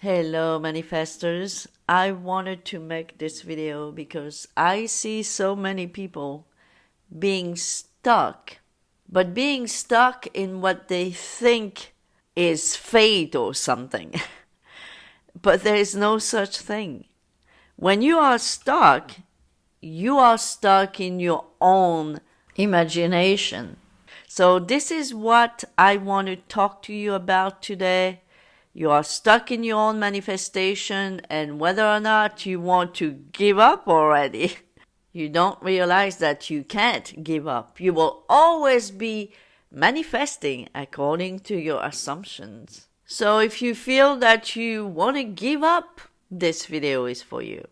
Hello manifestors, I wanted to make this video because I see so many people being stuck, but being stuck in what they think is fate or something. But there is no such thing. When you are stuck in your own imagination. So this is what I want to talk to you about today. You are stuck in your own manifestation, and whether or not you want to give up already, you don't realize that you can't give up. You will always be manifesting according to your assumptions. So if you feel that you want to give up, this video is for you.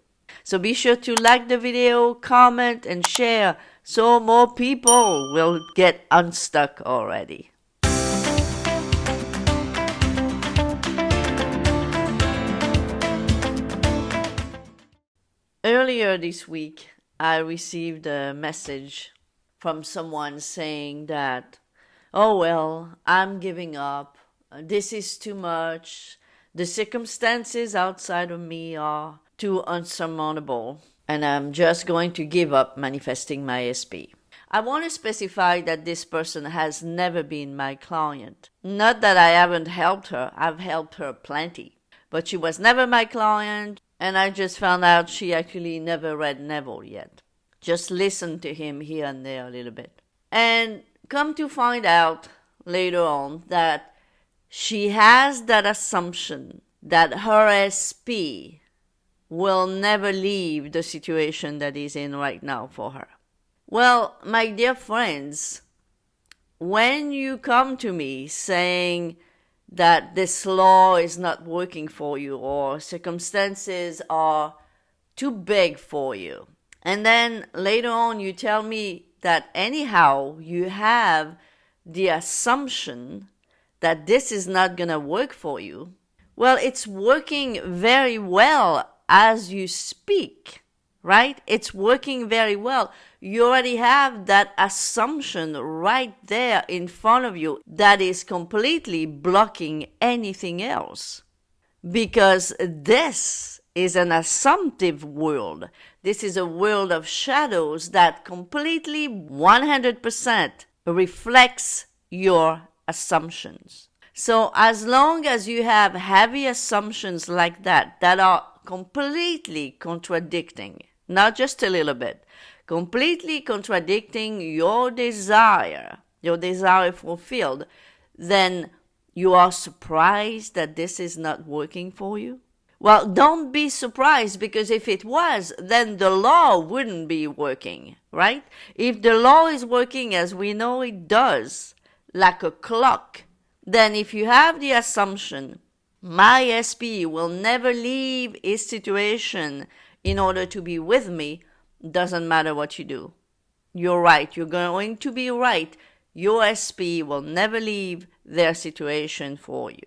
So be sure to like the video, comment, and share so more people will get unstuck already. Earlier this week, I received a message from someone saying that, oh well, I'm giving up. This is too much. The circumstances outside of me are too unsurmountable, and I'm just going to give up manifesting my SP. I want to specify that this person has never been my client. Not that I haven't helped her, I've helped her plenty. But she was never my client, and I just found out she actually never read Neville yet. Just listened to him here and there a little bit. And come to find out later on that she has that assumption that her SP will never leave the situation that is in right now for her. Well, my dear friends, when you come to me saying that this law is not working for you or circumstances are too big for you, and then later on you tell me that anyhow you have the assumption that this is not going to work for you, well, it's working very well as you speak, right? It's working very well. You already have that assumption right there in front of you that is completely blocking anything else. Because this is an assumptive world. This is a world of shadows that completely 100% reflects your assumptions. So as long as you have heavy assumptions like that are completely contradicting, not just a little bit, completely contradicting your desire fulfilled, then you are surprised that this is not working for you? Well, don't be surprised, because if it was, then the law wouldn't be working, right? If the law is working as we know it does, like a clock, then if you have the assumption, my SP will never leave his situation in order to be with me, doesn't matter what you do. You're right. You're going to be right. Your SP will never leave their situation for you.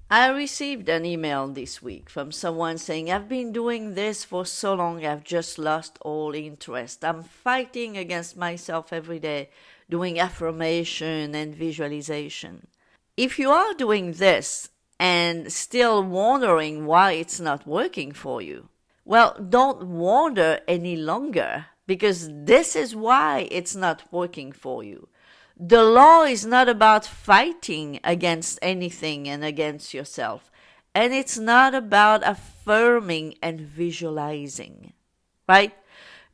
I received an email this week from someone saying, I've been doing this for so long, I've just lost all interest. I'm fighting against myself every day, doing affirmation and visualization. If you are doing this and still wondering why it's not working for you, well, don't wonder any longer, because this is why it's not working for you. The law is not about fighting against anything and against yourself. And it's not about affirming and visualizing, right?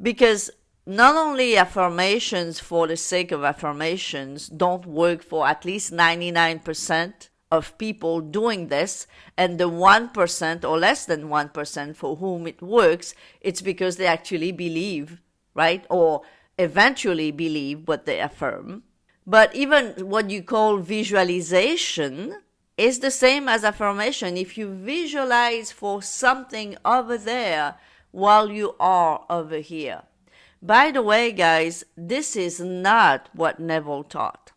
Because not only affirmations for the sake of affirmations don't work for at least 99% of people doing this, and the 1% or less than 1% for whom it works, it's because they actually believe, right? Or eventually believe what they affirm. But even what you call visualization is the same as affirmation. If you visualize for something over there while you are over here. By the way, guys, this is not what Neville taught.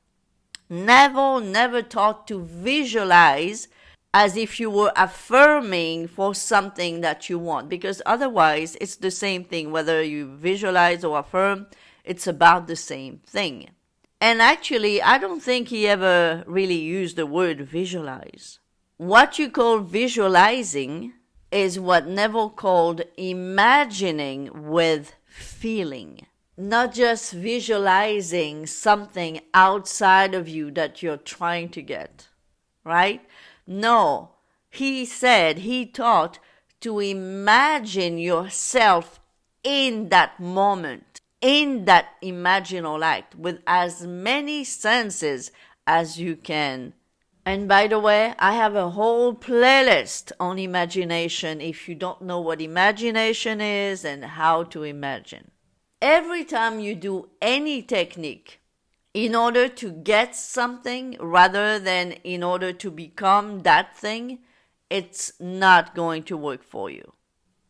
Neville never taught to visualize as if you were affirming for something that you want, because otherwise it's the same thing. Whether you visualize or affirm, it's about the same thing. And actually, I don't think he ever really used the word visualize. What you call visualizing is what Neville called imagining with feeling. Not just visualizing something outside of you that you're trying to get, right? No, he taught to imagine yourself in that moment, in that imaginal act, with as many senses as you can. And by the way, I have a whole playlist on imagination if you don't know what imagination is and how to imagine. Every time you do any technique in order to get something rather than in order to become that thing, it's not going to work for you.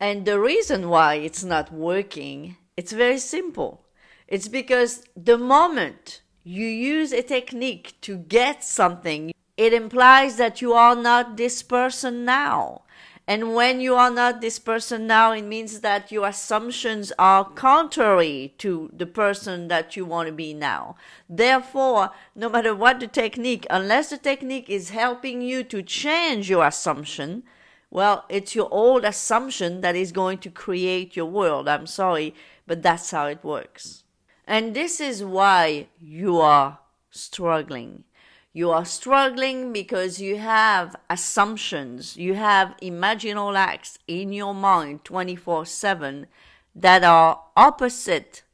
And the reason why it's not working, it's very simple. It's because the moment you use a technique to get something, it implies that you are not this person now. And when you are not this person now, it means that your assumptions are contrary to the person that you want to be now. Therefore, no matter what the technique, unless the technique is helping you to change your assumption, well, it's your old assumption that is going to create your world. I'm sorry, but that's how it works. And this is why you are struggling. You are struggling because you have assumptions, you have imaginal acts in your mind 24/7 that are opposite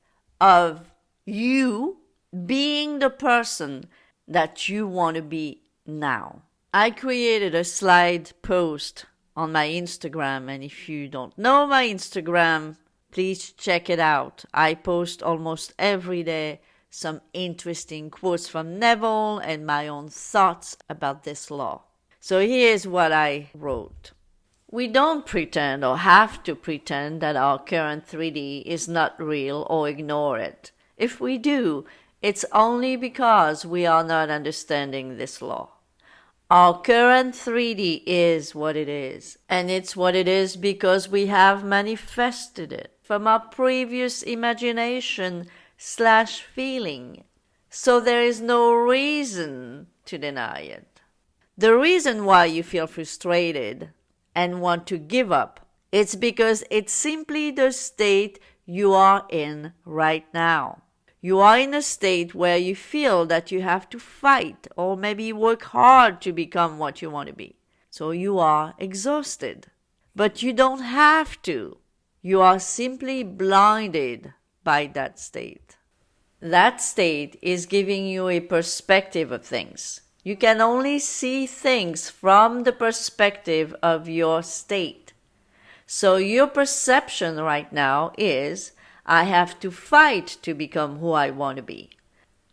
of you being the person that you want to be now. I created a slide post on my Instagram, and if you don't know my Instagram, please check it out. I post almost every day some interesting quotes from Neville and my own thoughts about this law. So here's what I wrote. We don't pretend or have to pretend that our current 3D is not real or ignore it. If we do, it's only because we are not understanding this law. Our current 3D is what it is, and it's what it is because we have manifested it from our previous imagination/feeling. So there is no reason to deny it. The reason why you feel frustrated and want to give up, it's because it's simply the state you are in right now. You are in a state where you feel that you have to fight or maybe work hard to become what you want to be. So you are exhausted. But you don't have to. You are simply blinded by that state. That state is giving you a perspective of things. You can only see things from the perspective of your state. So your perception right now is, I have to fight to become who I want to be.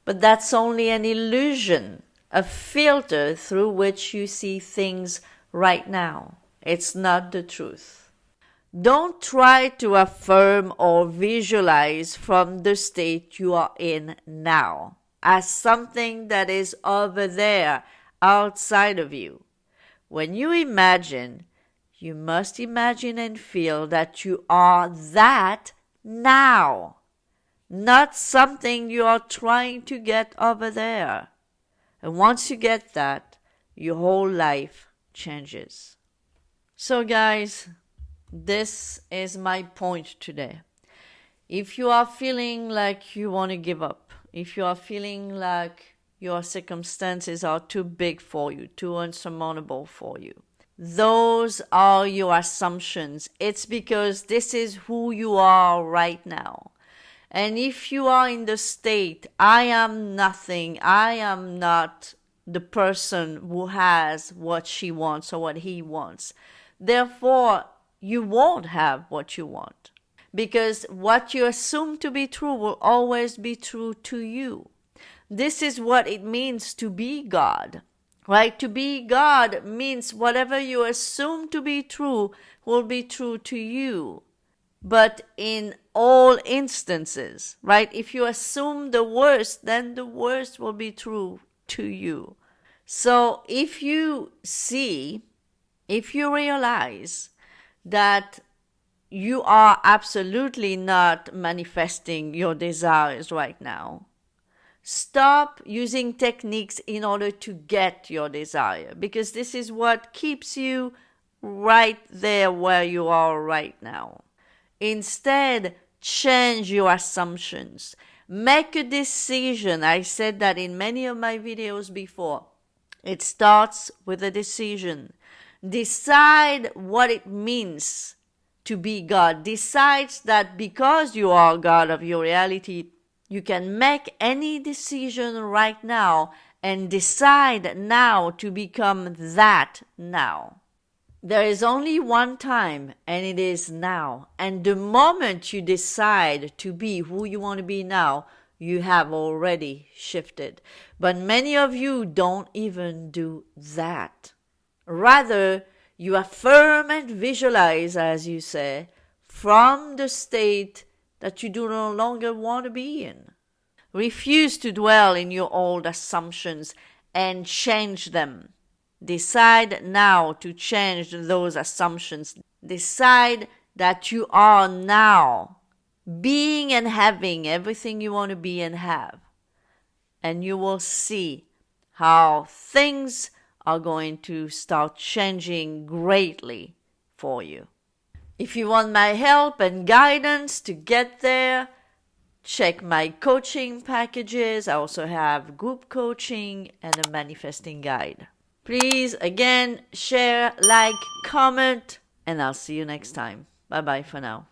But that's only an illusion, a filter through which you see things right now. It's not the truth. Don't try to affirm or visualize from the state you are in now as something that is over there, outside of you. When you imagine, you must imagine and feel that you are that now, not something you are trying to get over there. And once you get that, your whole life changes. So guys, this is my point today. If you are feeling like you want to give up, if you are feeling like your circumstances are too big for you, too unsurmountable for you, those are your assumptions. It's because this is who you are right now. And if you are in the state, I am nothing, I am not the person who has what she wants or what he wants, therefore you won't have what you want. Because what you assume to be true will always be true to you. This is what it means to be God. Right? To be God means whatever you assume to be true will be true to you. But in all instances, right? If you assume the worst, then the worst will be true to you. So if you realize that you are absolutely not manifesting your desires right now, Stop using techniques in order to get your desire, because this is what keeps you right there where you are right now. Instead, change your assumptions. Make a decision. I said that in many of my videos before. It starts with a decision. Decide what it means to be God. Decide that because you are God of your reality, you can make any decision right now and decide now to become that now. There is only one time, and it is now. And the moment you decide to be who you want to be now, you have already shifted. But many of you don't even do that. Rather, you affirm and visualize, as you say, from the state that you do no longer want to be in. Refuse to dwell in your old assumptions and change them. Decide now to change those assumptions. Decide that you are now being and having everything you want to be and have. And you will see how things are going to start changing greatly for you. If you want my help and guidance to get there, check my coaching packages. I also have group coaching and a manifesting guide. Please, again, share, like, comment, and I'll see you next time. Bye-bye for now.